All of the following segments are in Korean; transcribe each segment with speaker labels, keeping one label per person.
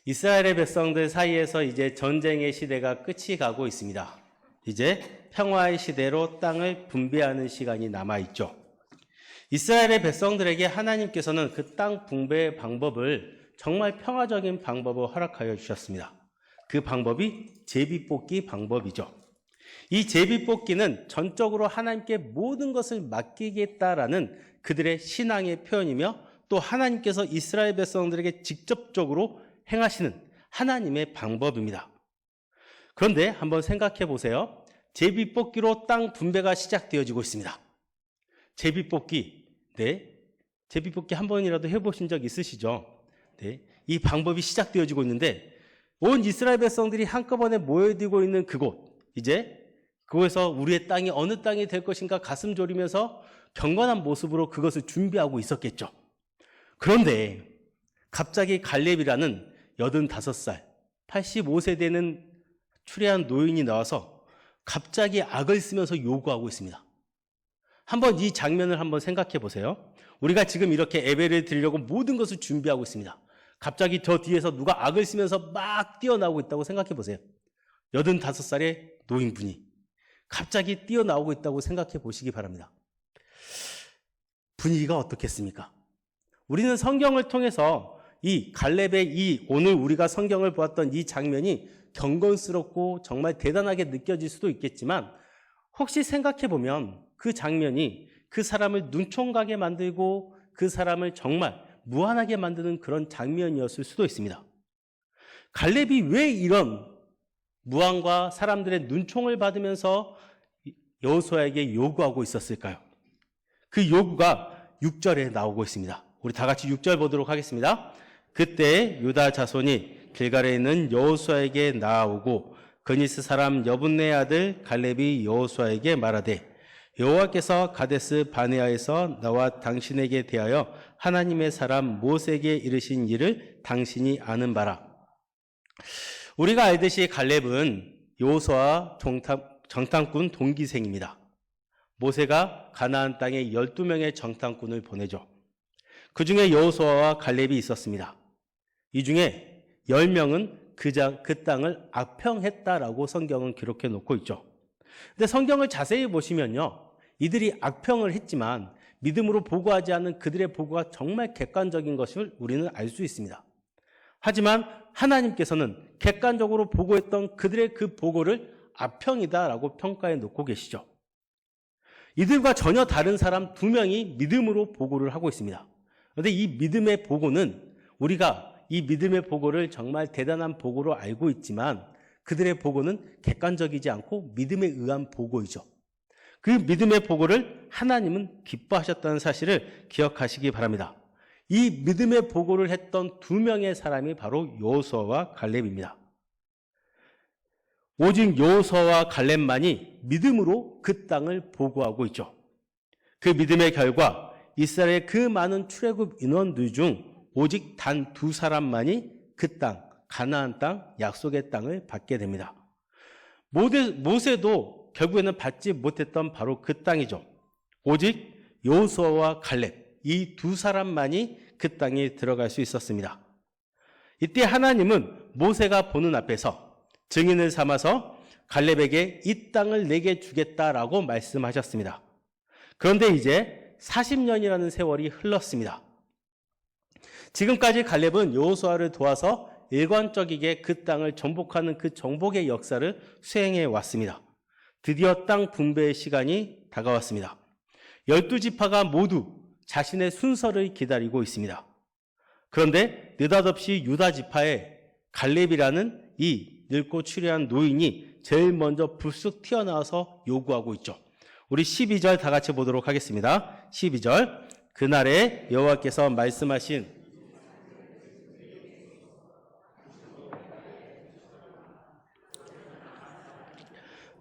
Speaker 1: 이스라엘의 백성들 사이에서 이제 전쟁의 시대가 끝이 가고 있습니다. 이제 평화의 시대로 땅을 분배하는 시간이 남아있죠. 이스라엘의 백성들에게 하나님께서는 그 땅 분배의 방법을 정말 평화적인 방법을 허락하여 주셨습니다. 그 방법이 제비뽑기 방법이죠. 이 제비뽑기는 전적으로 하나님께 모든 것을 맡기겠다라는 그들의 신앙의 표현이며 또 하나님께서 이스라엘 백성들에게 직접적으로 행하시는 하나님의 방법입니다. 그런데 한번 생각해 보세요. 제비뽑기로 땅 분배가 시작되어지고 있습니다. 제비뽑기, 네. 제비뽑기 한 번이라도 해보신 적 있으시죠? 네. 이 방법이 시작되어지고 있는데 온 이스라엘 백성들이 한꺼번에 모여들고 있는 그곳, 이제 그곳에서 우리의 땅이 어느 땅이 될 것인가 가슴 졸이면서 경건한 모습으로 그것을 준비하고 있었겠죠. 그런데 갑자기 갈렙이라는 85살, 85세 되는 추레한 노인이 나와서 갑자기 악을 쓰면서 요구하고 있습니다. 한번 이 장면을 한번 생각해 보세요. 우리가 지금 이렇게 예배를 드리려고 모든 것을 준비하고 있습니다. 갑자기 저 뒤에서 누가 악을 쓰면서 막 뛰어나오고 있다고 생각해 보세요. 85살의 노인분이 갑자기 뛰어나오고 있다고 생각해 보시기 바랍니다. 분위기가 어떻겠습니까? 우리는 성경을 통해서 이 갈렙의 이 오늘 우리가 성경을 보았던 이 장면이 경건스럽고 정말 대단하게 느껴질 수도 있겠지만 혹시 생각해 보면 그 장면이 그 사람을 눈총가게 만들고 그 사람을 정말 무한하게 만드는 그런 장면이었을 수도 있습니다. 갈렙이 왜 이런 무한과 사람들의 눈총을 받으면서 여호수아에게 요구하고 있었을까요? 그 요구가 6절에 나오고 있습니다. 우리 다 같이 6절 보도록 하겠습니다. 그때 유다 자손이 길갈에 있는 여호수아에게 나아오고 그니스 사람 여분네 아들 갈렙이 여호수아에게 말하되 여호와께서 가데스 바네아에서 나와 당신에게 대하여 하나님의 사람 모세에게 이르신 일을 당신이 아는 바라. 우리가 알듯이 갈렙은 여호수아와 정탐꾼 동기생입니다. 모세가 가나안 땅에 12명의 정탐꾼을 보내죠. 그 중에 여호수아와 갈렙이 있었습니다. 이 중에 10명은 그 땅을 악평했다라고 성경은 기록해 놓고 있죠. 근데 성경을 자세히 보시면요. 이들이 악평을 했지만 믿음으로 보고하지 않은 그들의 보고가 정말 객관적인 것을 우리는 알 수 있습니다. 하지만 하나님께서는 객관적으로 보고했던 그들의 그 보고를 악평이다라고 평가해 놓고 계시죠. 이들과 전혀 다른 사람 2명이 믿음으로 보고를 하고 있습니다. 그런데 이 믿음의 보고는 우리가 이 믿음의 보고를 정말 대단한 보고로 알고 있지만 그들의 보고는 객관적이지 않고 믿음에 의한 보고이죠. 그 믿음의 보고를 하나님은 기뻐하셨다는 사실을 기억하시기 바랍니다. 이 믿음의 보고를 했던 2명의 사람이 바로 여호수아와 갈렙입니다. 오직 여호수아와 갈렙만이 믿음으로 그 땅을 보고하고 있죠. 그 믿음의 결과 이스라엘의 그 많은 출애굽 인원들 중 오직 단 2사람만이 그 땅, 가나안 땅, 약속의 땅을 받게 됩니다. 모세도 결국에는 받지 못했던 바로 그 땅이죠. 오직 여호수아와 갈렙, 이 2사람만이 그 땅에 들어갈 수 있었습니다. 이때 하나님은 모세가 보는 앞에서 증인을 삼아서 갈렙에게 이 땅을 내게 주겠다라고 말씀하셨습니다. 그런데 이제 40년이라는 세월이 흘렀습니다. 지금까지 갈렙은 여호수아를 도와서 일관적이게 그 땅을 정복하는 그 정복의 역사를 수행해 왔습니다. 드디어 땅 분배의 시간이 다가왔습니다. 12지파가 모두 자신의 순서를 기다리고 있습니다. 그런데 느닷없이 유다 지파의 갈렙이라는 이 늙고 추리한 노인이 제일 먼저 불쑥 튀어나와서 요구하고 있죠. 우리 12절 다 같이 보도록 하겠습니다. 12절 그날에 여호와께서 말씀하신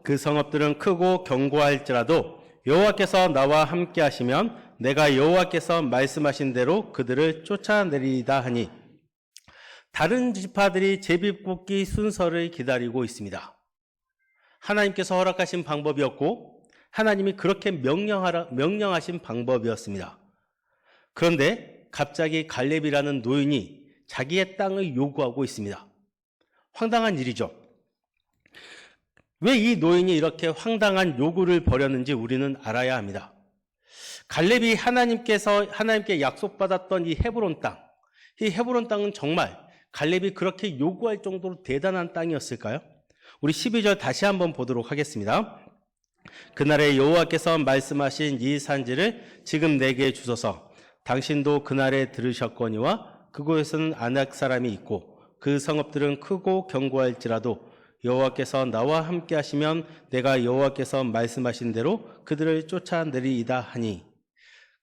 Speaker 1: 그 성읍들은 크고 견고할지라도 여호와께서 나와 함께 하시면 내가 여호와께서 말씀하신 대로 그들을 쫓아내리다 하니 다른 지파들이 제비뽑기 순서를 기다리고 있습니다. 하나님께서 허락하신 방법이었고 하나님이 그렇게 명령하신 방법이었습니다. 그런데 갑자기 갈렙이라는 노인이 자기의 땅을 요구하고 있습니다. 황당한 일이죠. 왜 이 노인이 이렇게 황당한 요구를 벌였는지 우리는 알아야 합니다. 갈렙이 하나님께 약속받았던 이 헤브론 땅, 이 헤브론 땅은 정말 갈렙이 그렇게 요구할 정도로 대단한 땅이었을까요? 우리 12절 다시 한번 보도록 하겠습니다. 그날에 여호와께서 말씀하신 이 산지를 지금 내게 주소서. 당신도 그날에 들으셨거니와 그곳에서는 아낙 사람이 있고 그 성읍들은 크고 견고할지라도 여호와께서 나와 함께 하시면 내가 여호와께서 말씀하신 대로 그들을 쫓아내리이다 하니,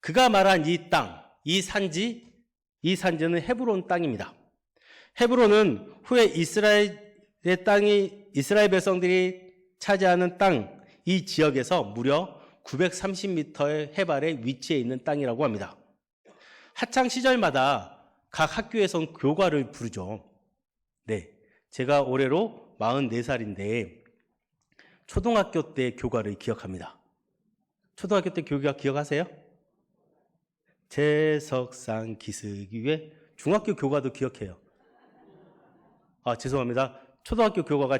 Speaker 1: 그가 말한 이 땅, 이 산지는 헤브론 땅입니다. 헤브론은 후에 이스라엘 백성들이 차지하는 땅, 이 지역에서 무려 930m의 해발에 위치해 있는 땅이라고 합니다. 학창 시절마다 각 학교에선 교과를 부르죠. 네, 제가 올해로 44살인데 초등학교 때 교과를 기억합니다. 초등학교 때 교과 기억하세요? 제석산 기슭이 위에. 중학교 교과도 기억해요. 죄송합니다. 초등학교 교과가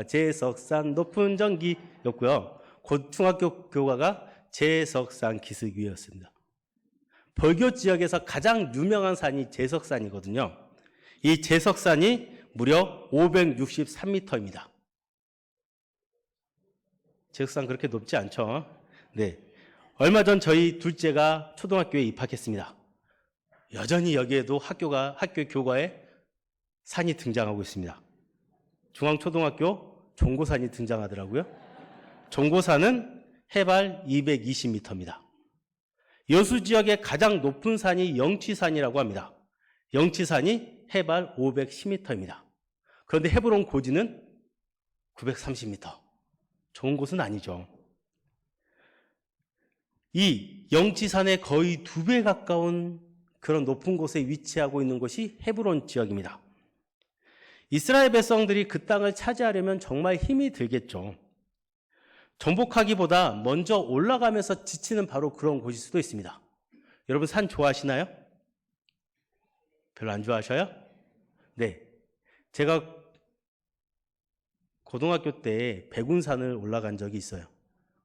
Speaker 1: 제석산 높은 전기였고요. 곧 중학교 교과가 제석산 기슭 위였습니다. 벌교 지역에서 가장 유명한 산이 제석산이거든요. 이 제석산이 무려 563m입니다. 제석산 그렇게 높지 않죠? 네. 얼마 전 저희 둘째가 초등학교에 입학했습니다. 여전히 여기에도 학교 교과에 산이 등장하고 있습니다. 중앙초등학교 종고산이 등장하더라고요. 종고산은 해발 220m입니다. 여수 지역의 가장 높은 산이 영치산이라고 합니다. 영치산이 해발 510m입니다. 그런데 헤브론 고지는 930m. 좋은 곳은 아니죠. 이 영치산의 거의 2배 가까운 그런 높은 곳에 위치하고 있는 곳이 헤브론 지역입니다. 이스라엘 백성들이 그 땅을 차지하려면 정말 힘이 들겠죠. 정복하기보다 먼저 올라가면서 지치는 바로 그런 곳일 수도 있습니다. 여러분 산 좋아하시나요? 별로 안 좋아하셔요? 네. 제가 고등학교 때 백운산을 올라간 적이 있어요.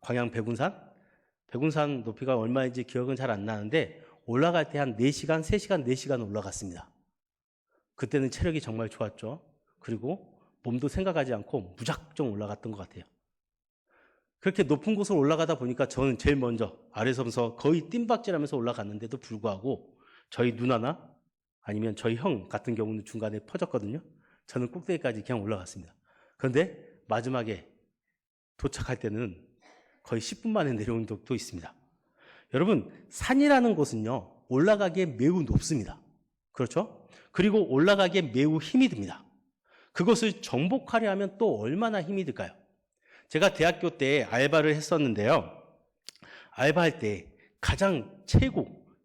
Speaker 1: 광양 백운산? 백운산 높이가 얼마인지 기억은 잘 안 나는데 올라갈 때 한 4시간, 3시간, 4시간 올라갔습니다. 그때는 체력이 정말 좋았죠. 그리고 몸도 생각하지 않고 무작정 올라갔던 것 같아요. 그렇게 높은 곳을 올라가다 보니까 저는 제일 먼저 아래서부터 거의 뜀박질하면서 올라갔는데도 불구하고 저희 누나나 아니면 저희 형 같은 경우는 중간에 퍼졌거든요. 저는 꼭대기까지 그냥 올라갔습니다. 그런데 마지막에 도착할 때는 거의 10분 만에 내려온 적도 있습니다. 여러분, 산이라는 곳은요, 올라가기에 매우 높습니다. 그렇죠? 그리고 가기에 매우 힘이 듭니다. 그것을 정복하려 하면 또 얼마나 힘이 들까요? 제가 대학교 때 알바를 했었는데요. 알바할 때 가장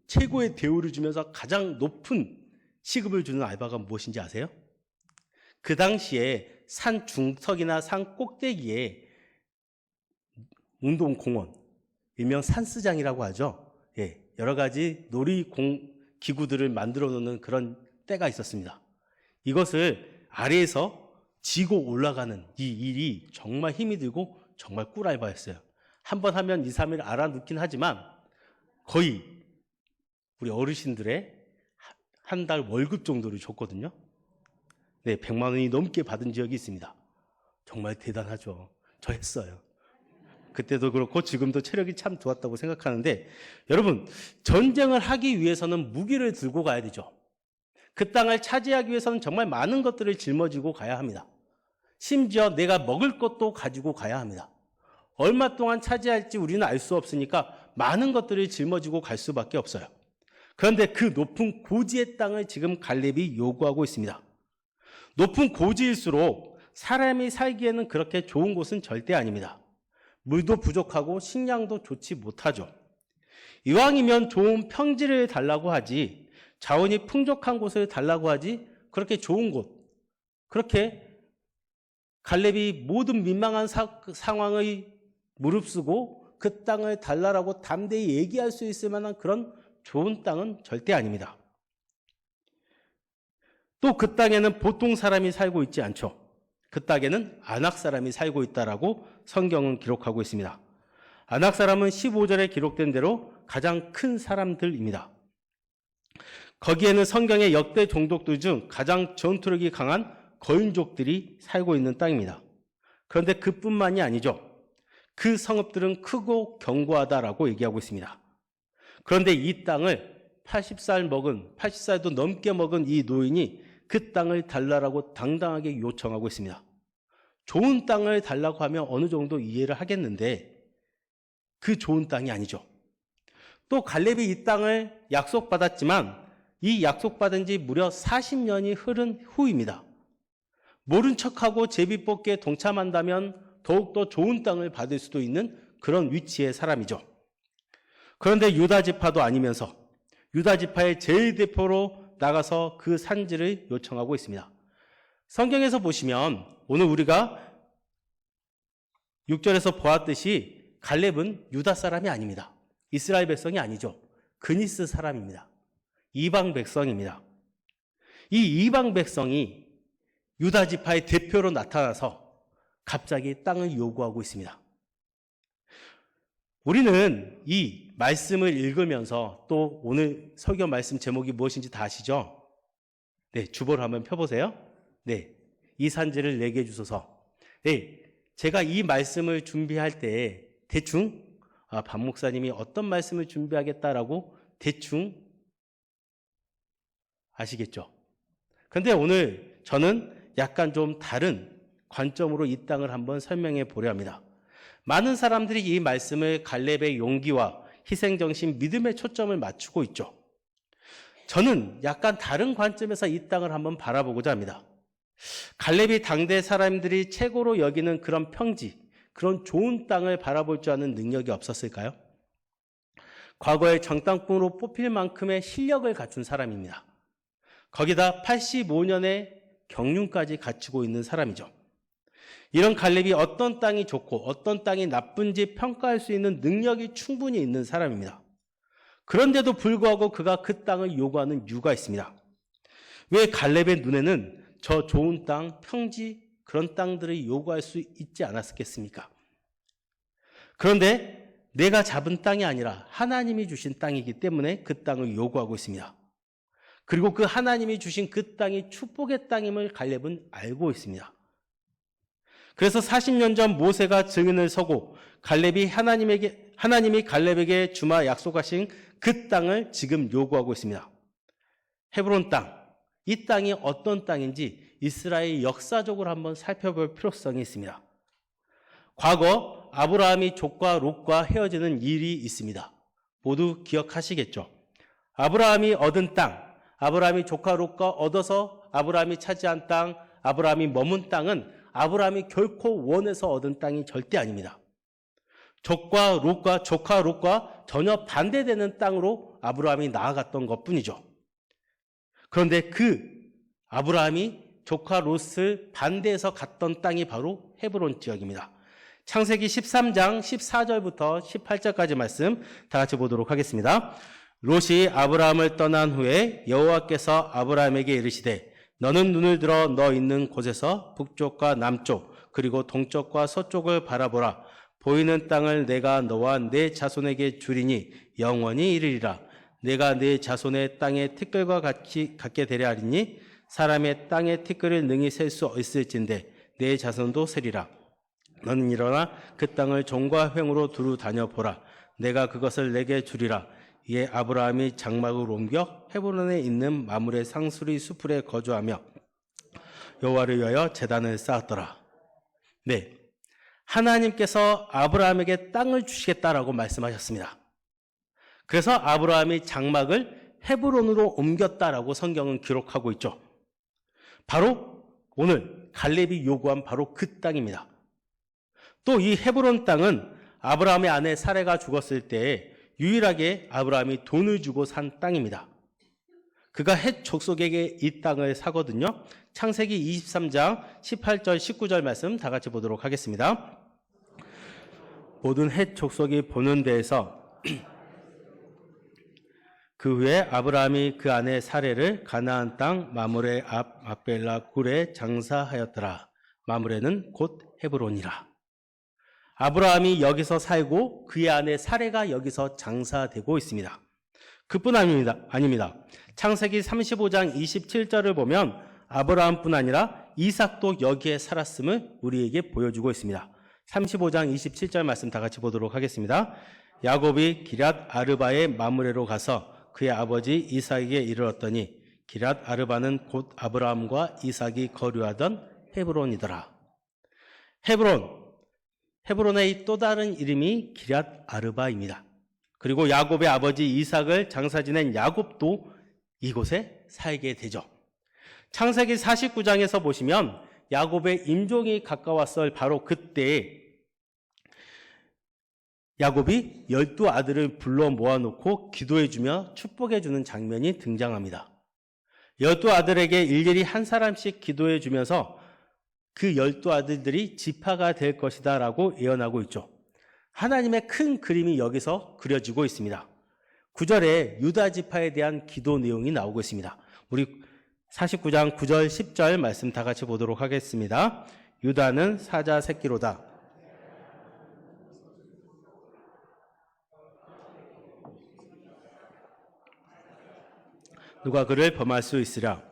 Speaker 1: 최고의 대우를 주면서 가장 높은 시급을 주는 알바가 무엇인지 아세요? 그 당시에 산 중턱이나 산 꼭대기에 운동공원, 일명 산스장이라고 하죠. 예, 여러 가지 기구들을 만들어 놓는 그런 때가 있었습니다. 이것을 아래에서 지고 올라가는 이 일이 정말 힘이 들고 정말 꿀알바였어요. 한 번 하면 2, 3일 알아놓긴 하지만 거의 우리 어르신들의 한 달 월급 정도를 줬거든요. 네, 100만 원이 넘게 받은 지역이 있습니다. 정말 대단하죠. 저 했어요. 그때도 그렇고 지금도 체력이 참 좋았다고 생각하는데, 여러분, 전쟁을 하기 위해서는 무기를 들고 가야 되죠. 그 땅을 차지하기 위해서는 정말 많은 것들을 짊어지고 가야 합니다. 심지어 내가 먹을 것도 가지고 가야 합니다. 얼마 동안 차지할지 우리는 알 수 없으니까 많은 것들을 짊어지고 갈 수밖에 없어요. 그런데 그 높은 고지의 땅을 지금 갈렙이 요구하고 있습니다. 높은 고지일수록 사람이 살기에는 그렇게 좋은 곳은 절대 아닙니다. 물도 부족하고 식량도 좋지 못하죠. 이왕이면 좋은 평지를 달라고 하지, 자원이 풍족한 곳을 달라고 하지, 그렇게 좋은 곳, 그렇게 갈렙이 모든 민망한 상황의 무릅쓰고 그 땅을 달라라고 담대히 얘기할 수 있을 만한 그런 좋은 땅은 절대 아닙니다. 또 그 땅에는 보통 사람이 살고 있지 않죠. 그 땅에는 아낙 사람이 살고 있다라고 성경은 기록하고 있습니다. 아낙 사람은 15절에 기록된 대로 가장 큰 사람들입니다. 거기에는 성경의 역대 종족들 중 가장 전투력이 강한 거인족들이 살고 있는 땅입니다. 그런데 그뿐만이 아니죠. 그 성읍들은 크고 견고하다라고 얘기하고 있습니다. 그런데 이 땅을 80살도 넘게 먹은 이 노인이 그 땅을 달라고 당당하게 요청하고 있습니다. 좋은 땅을 달라고 하면 어느 정도 이해를 하겠는데 그 좋은 땅이 아니죠. 또 갈렙이 이 땅을 약속받았지만 이 약속받은 지 무려 40년이 흐른 후입니다. 모른 척하고 제비뽑기에 동참한다면 더욱더 좋은 땅을 받을 수도 있는 그런 위치의 사람이죠. 그런데 유다 지파도 아니면서 유다 지파의 제일 대표로 나가서 그 산지를 요청하고 있습니다. 성경에서 보시면 오늘 우리가 6절에서 보았듯이 갈렙은 유다 사람이 아닙니다. 이스라엘 백성이 아니죠. 그니스 사람입니다. 이방 백성입니다. 이 이방 백성이 유다 지파의 대표로 나타나서 갑자기 땅을 요구하고 있습니다. 우리는 이 말씀을 읽으면서 또 오늘 설교 말씀 제목이 무엇인지 다 아시죠? 네, 주보를 한번 펴보세요. 네, 이 산지를 내게 주소서. 네, 제가 이 말씀을 준비할 때 대충 박 목사님이 어떤 말씀을 준비하겠다라고 대충 아시겠죠? 그런데 오늘 저는 약간 좀 다른 관점으로 이 땅을 한번 설명해 보려 합니다. 많은 사람들이 이 말씀을 갈렙의 용기와 희생정신, 믿음에 초점을 맞추고 있죠. 저는 약간 다른 관점에서 이 땅을 한번 바라보고자 합니다. 갈렙이 당대 사람들이 최고로 여기는 그런 평지, 그런 좋은 땅을 바라볼 줄 아는 능력이 없었을까요? 과거에 정탐꾼으로 뽑힐 만큼의 실력을 갖춘 사람입니다. 거기다 85년의 경륜까지 갖추고 있는 사람이죠. 이런 갈렙이 어떤 땅이 좋고 어떤 땅이 나쁜지 평가할 수 있는 능력이 충분히 있는 사람입니다. 그런데도 불구하고 그가 그 땅을 요구하는 이유가 있습니다. 왜 갈렙의 눈에는 저 좋은 땅, 평지, 그런 땅들을 요구할 수 있지 않았겠습니까? 그런데 내가 잡은 땅이 아니라 하나님이 주신 땅이기 때문에 그 땅을 요구하고 있습니다. 그리고 그 하나님이 주신 그 땅이 축복의 땅임을 갈렙은 알고 있습니다. 그래서 40년 전 모세가 증인을 서고 하나님이 갈렙에게 주마 약속하신 그 땅을 지금 요구하고 있습니다. 헤브론 땅, 이 땅이 어떤 땅인지 이스라엘 역사적으로 한번 살펴볼 필요성이 있습니다. 과거 아브라함이 족과 롯과 헤어지는 일이 있습니다. 모두 기억하시겠죠? 아브라함이 얻은 땅, 아브라함이 족과 롯과 얻어서 아브라함이 차지한 땅, 아브라함이 머문 땅은 아브라함이 결코 원해서 얻은 땅이 절대 아닙니다. 족과 롯과 전혀 반대되는 땅으로 아브라함이 나아갔던 것뿐이죠. 그런데 그 아브라함이 족과 롯을 반대해서 갔던 땅이 바로 헤브론 지역입니다. 창세기 13장 14절부터 18절까지 말씀 다 같이 보도록 하겠습니다. 롯이 아브라함을 떠난 후에 여호와께서 아브라함에게 이르시되 너는 눈을 들어 너 있는 곳에서 북쪽과 남쪽 그리고 동쪽과 서쪽을 바라보라. 보이는 땅을 내가 너와 내 자손에게 주리니 영원히 이르리라. 내가 네 자손의 땅의 티끌과 같이 갖게 되려 하리니 사람의 땅의 티끌을 능히 셀 수 있을진데 내 자손도 세리라. 너는 일어나 그 땅을 종과 횡으로 두루 다녀보라. 내가 그것을 내게 주리라. 이에 아브라함이 장막을 옮겨 헤브론에 있는 마므레 상수리 수풀에 거주하며 여호와를 위하여 제단을 쌓았더라. 네, 하나님께서 아브라함에게 땅을 주시겠다라고 말씀하셨습니다. 그래서 아브라함이 장막을 헤브론으로 옮겼다라고 성경은 기록하고 있죠. 바로 오늘 갈렙이 요구한 바로 그 땅입니다. 또 이 헤브론 땅은 아브라함의 아내 사레가 죽었을 때 유일하게 아브라함이 돈을 주고 산 땅입니다. 그가 헷 족속에게 이 땅을 사거든요. 창세기 23장 18절 19절 말씀 다 같이 보도록 하겠습니다. 모든 헷 족속이 보는 데에서 그 후에 아브라함이 그 아내 사레를 가나안 땅 마므레 앞 막벨라 굴에 장사하였더라. 마므레는 곧 헤브론이라. 아브라함이 여기서 살고 그의 아내 사레가 여기서 장사되고 있습니다. 그뿐 아닙니다. 창세기 35장 27절을 보면 아브라함뿐 아니라 이삭도 여기에 살았음을 우리에게 보여주고 있습니다. 35장 27절 말씀 다 같이 보도록 하겠습니다. 야곱이 기럇 아르바의 마므레로 가서 그의 아버지 이삭에게 이르렀더니 기럇 아르바는 곧 아브라함과 이삭이 거류하던 헤브론이더라. 헤브론의 또 다른 이름이 기럇 아르바입니다. 그리고 야곱의 아버지 이삭을 장사 지낸 야곱도 이곳에 살게 되죠. 창세기 49장에서 보시면 야곱의 임종이 가까웠을 바로 그때에 야곱이 12아들을 불러 모아놓고 기도해주며 축복해주는 장면이 등장합니다. 12아들에게 일일이 한 사람씩 기도해주면서 그 12아들들이 지파가 될 것이다 라고 예언하고 있죠. 하나님의 큰 그림이 여기서 그려지고 있습니다. 9절에 유다 지파에 대한 기도 내용이 나오고 있습니다. 우리 49장 9절 10절 말씀 다 같이 보도록 하겠습니다. 유다는 사자 새끼로다. 누가 그를 범할 수 있으랴.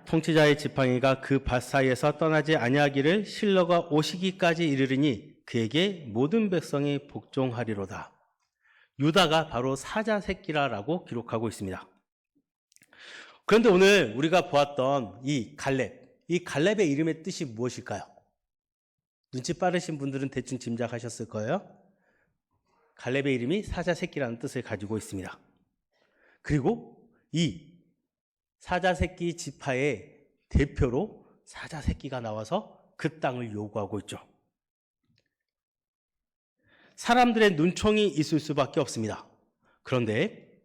Speaker 1: 통치자의 지팡이가 그 밭 사이에서 떠나지 아니하기를 실로가 오시기까지 이르리니 그에게 모든 백성이 복종하리로다. 유다가 바로 사자 새끼라라고 기록하고 있습니다. 그런데 오늘 우리가 보았던 이 갈렙의 이름의 뜻이 무엇일까요? 눈치 빠르신 분들은 대충 짐작하셨을 거예요. 갈렙의 이름이 사자 새끼라는 뜻을 가지고 있습니다. 그리고 이 사자 새끼 지파의 대표로 사자 새끼가 나와서 그 땅을 요구하고 있죠. 사람들의 눈총이 있을 수밖에 없습니다. 그런데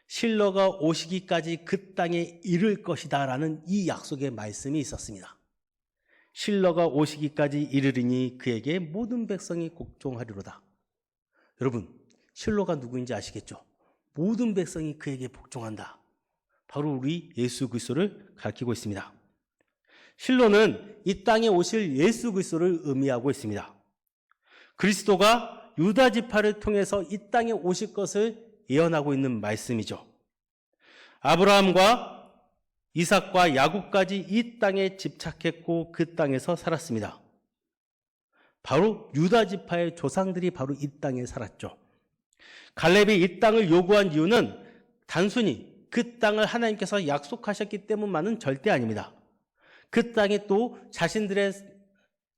Speaker 1: 실로가 오시기까지 그 땅에 이를 것이다 라는 이 약속의 말씀이 있었습니다. 실로가 오시기까지 이르리니 그에게 모든 백성이 복종하리로다. 여러분, 실로가 누구인지 아시겠죠? 모든 백성이 그에게 복종한다. 바로 우리 예수 그리스도를 가리키고 있습니다. 실로는 이 땅에 오실 예수 그리스도를 의미하고 있습니다. 그리스도가 유다 지파를 통해서 이 땅에 오실 것을 예언하고 있는 말씀이죠. 아브라함과 이삭과 야곱까지 이 땅에 집착했고 그 땅에서 살았습니다. 바로 유다 지파의 조상들이 바로 이 땅에 살았죠. 갈렙이 이 땅을 요구한 이유는 단순히 그 땅을 하나님께서 약속하셨기 때문만은 절대 아닙니다. 그 땅에 또 자신들의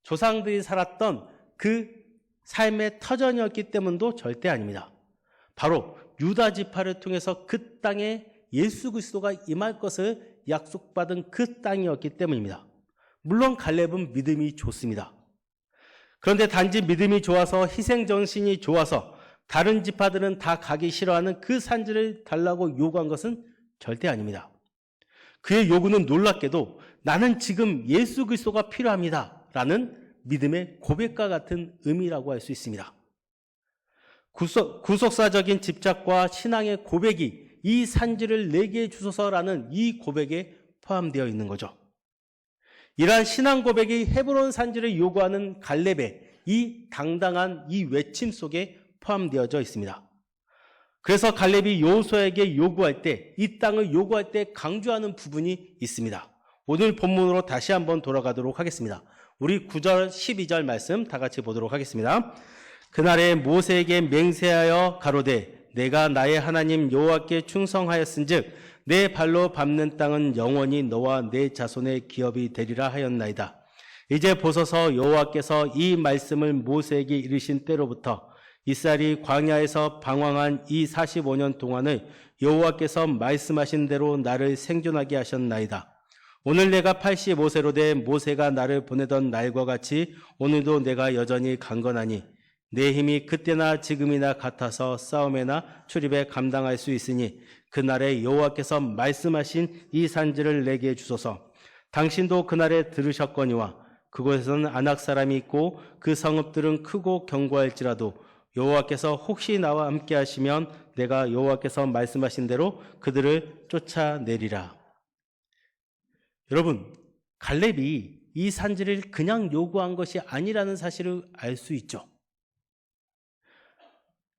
Speaker 1: 조상들이 살았던 그 삶의 터전이었기 때문도 절대 아닙니다. 바로 유다 지파를 통해서 그 땅에 예수 그리스도가 임할 것을 약속받은 그 땅이었기 때문입니다. 물론 갈렙은 믿음이 좋습니다. 그런데 단지 믿음이 좋아서 희생정신이 좋아서 다른 지파들은 다 가기 싫어하는 그 산지를 달라고 요구한 것은 절대 아닙니다. 그의 요구는 놀랍게도 나는 지금 예수 그리스도가 필요합니다 라는 믿음의 고백과 같은 의미라고 할 수 있습니다. 구속사적인 집착과 신앙의 고백이 이 산지를 내게 주소서라는 이 고백에 포함되어 있는 거죠. 이러한 신앙 고백이 헤브론 산지를 요구하는 갈렙의 이 당당한 이 외침 속에 포함되어져 있습니다. 그래서 갈렙이 여호수아에게 요구할 때, 이 땅을 요구할 때 강조하는 부분이 있습니다. 오늘 본문으로 다시 한번 돌아가도록 하겠습니다. 우리 9절, 12절 말씀 다 같이 보도록 하겠습니다. 그날에 모세에게 맹세하여 가로되 내가 나의 하나님 여호와께 충성하였은즉 내 발로 밟는 땅은 영원히 너와 내 자손의 기업이 되리라 하였나이다. 이제 보소서 여호와께서 이 말씀을 모세에게 이르신 때로부터 이스라엘이 광야에서 방황한 이 45년 동안을 여호와께서 말씀하신 대로 나를 생존하게 하셨나이다. 오늘 내가 85세로 된 모세가 나를 보내던 날과 같이 오늘도 내가 여전히 강건하니 내 힘이 그때나 지금이나 같아서 싸움에나 출입에 감당할 수 있으니 그날에 여호와께서 말씀하신 이 산지를 내게 주소서. 당신도 그날에 들으셨거니와 그곳에서는 안악 사람이 있고 그 성읍들은 크고 견고할지라도 여호와께서 혹시 나와 함께 하시면 내가 여호와께서 말씀하신 대로 그들을 쫓아내리라. 여러분, 갈렙이 이 산지를 그냥 요구한 것이 아니라는 사실을 알 수 있죠.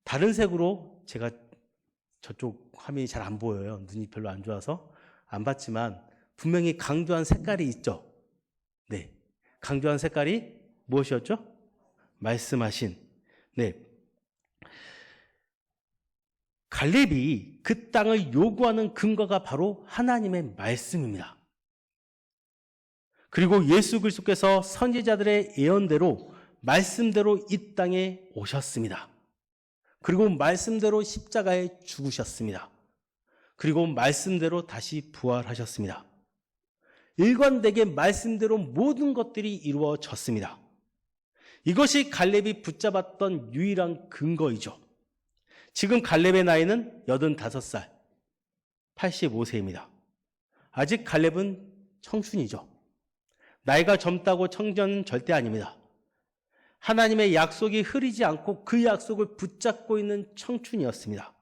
Speaker 1: 다른 색으로 제가 저쪽 화면이 잘 안 보여요. 눈이 별로 안 좋아서 안 봤지만 분명히 강조한 색깔이 있죠. 네, 강조한 색깔이 무엇이었죠? 말씀하신. 네, 갈렙이 그 땅을 요구하는 근거가 바로 하나님의 말씀입니다. 그리고 예수 그리스도께서 선지자들의 예언대로 말씀대로 이 땅에 오셨습니다. 그리고 말씀대로 십자가에 죽으셨습니다. 그리고 말씀대로 다시 부활하셨습니다. 일관되게 말씀대로 모든 것들이 이루어졌습니다. 이것이 갈렙이 붙잡았던 유일한 근거이죠. 지금 갈렙의 나이는 85살, 85세입니다. 아직 갈렙은 청춘이죠. 나이가 젊다고 청년은 절대 아닙니다. 하나님의 약속이 흐리지 않고 그 약속을 붙잡고 있는 청춘이었습니다.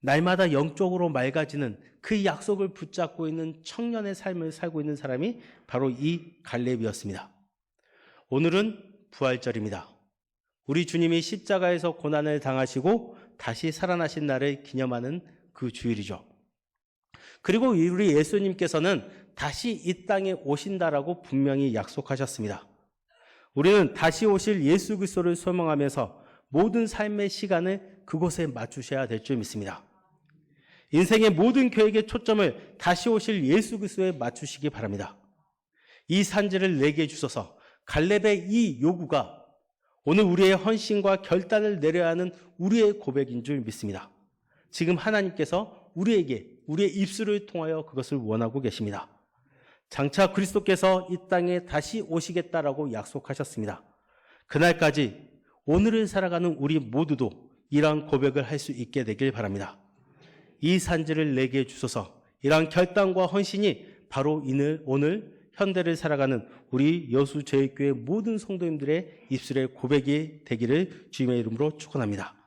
Speaker 1: 날마다 영적으로 맑아지는 그 약속을 붙잡고 있는 청년의 삶을 살고 있는 사람이 바로 이 갈렙이었습니다. 오늘은 부활절입니다. 우리 주님이 십자가에서 고난을 당하시고 다시 살아나신 날을 기념하는 그 주일이죠. 그리고 우리 예수님께서는 다시 이 땅에 오신다라고 분명히 약속하셨습니다. 우리는 다시 오실 예수 그리스도를 소망하면서 모든 삶의 시간을 그곳에 맞추셔야 될 줄 믿습니다. 인생의 모든 계획의 초점을 다시 오실 예수 그리스도에 맞추시기 바랍니다. 이 산지를 내게 주소서. 갈렙의 이 요구가 오늘 우리의 헌신과 결단을 내려야 하는 우리의 고백인 줄 믿습니다. 지금 하나님께서 우리에게 우리의 입술을 통하여 그것을 원하고 계십니다. 장차 그리스도께서 이 땅에 다시 오시겠다라고 약속하셨습니다. 그날까지 오늘을 살아가는 우리 모두도 이러한 고백을 할 수 있게 되길 바랍니다. 이 산지를 내게 주소서. 이러한 결단과 헌신이 바로 오늘 현대를 살아가는 우리 여수제일교회 모든 성도님들의 입술의 고백이 되기를 주님의 이름으로 축원합니다.